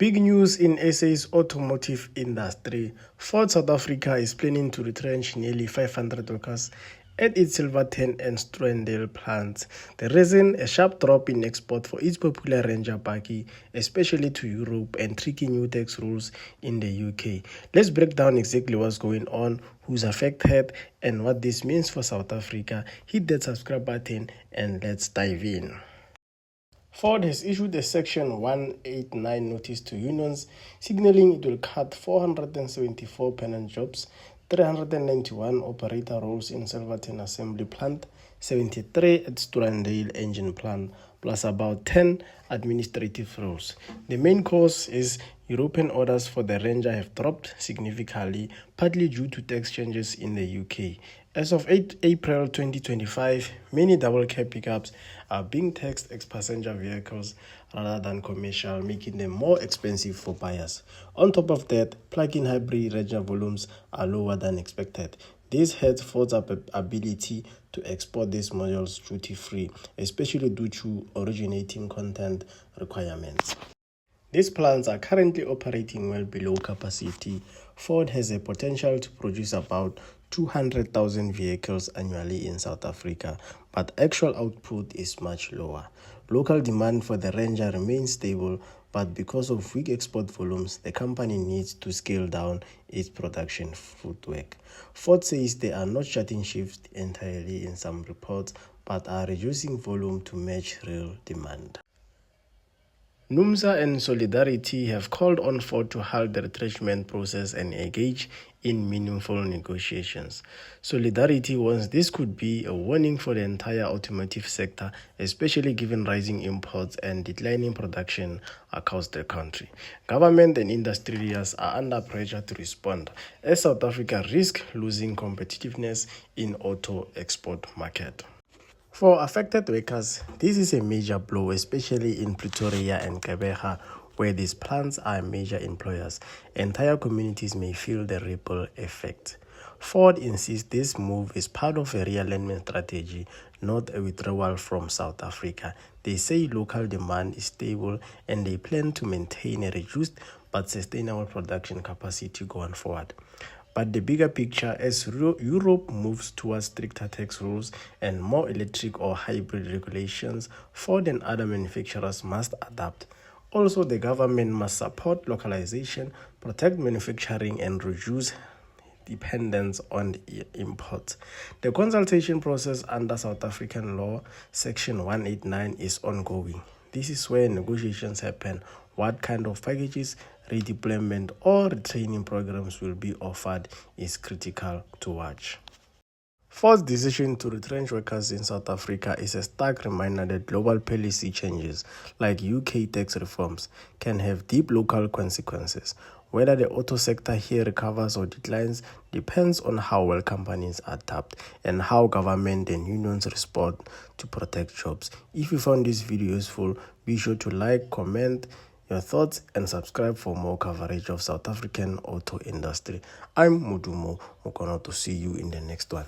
Big news in SA's automotive industry. Ford South Africa is planning to retrench nearly 500 workers at its Silverton and Struendale plants. The reason, a sharp drop in export for its popular Ranger buggy, especially to Europe, and tricky new tax rules in the UK. Let's break down exactly what's going on, who's affected, and what this means for South Africa. Hit that subscribe button and let's dive in. Ford has issued a Section 189 notice to unions, signaling it will cut 474 permanent jobs, 391 operator roles in Silverton Assembly Plant, 73 at Struendale Engine Plant, plus about 10 administrative roles. The main cause is European orders for the Ranger have dropped significantly, partly due to tax changes in the UK. As of April 2025, many double-cab pickups are being taxed as passenger vehicles rather than commercial, making them more expensive for buyers. On top of that, plug-in hybrid Ranger volumes are lower than expected. This hurts Ford's ability to export these models duty-free, especially due to originating content requirements. These plants are currently operating well below capacity. Ford has a potential to produce about 200,000 vehicles annually in South Africa, but actual output is much lower. Local demand for the Ranger remains stable, but because of weak export volumes, the company needs to scale down its production footwork. Ford says they are not shutting shifts entirely in some reports, but are reducing volume to match real demand. NUMSA and Solidarity have called on Ford to halt the retrenchment process and engage in meaningful negotiations. Solidarity warns this could be a warning for the entire automotive sector, especially given rising imports and declining production across the country. Government and industry leaders are under pressure to respond, as South Africa risks losing competitiveness in auto export market. For affected workers, this is a major blow, especially in Pretoria and Gqeberha, where these plants are major employers. Entire communities may feel the ripple effect. Ford insists this move is part of a realignment strategy, not a withdrawal from South Africa. They say local demand is stable and they plan to maintain a reduced but sustainable production capacity going forward. But the bigger picture, as Europe moves towards stricter tax rules and more electric or hybrid regulations, Ford and other manufacturers must adapt. Also, the government must support localization, protect manufacturing, and reduce dependence on imports. The consultation process under South African law, Section 189, is ongoing. This is where negotiations happen. What kind of packages, redeployment, or retraining programs will be offered is critical to watch. Ford's decision to retrench workers in South Africa is a stark reminder that global policy changes, like UK tax reforms, can have deep local consequences. Whether the auto sector here recovers or declines depends on how well companies adapt and how government and unions respond to protect jobs. If you found this video useful, be sure to like, comment your thoughts, and subscribe for more coverage of South African auto industry. I'm Mudumo Mukono to see you in the next one.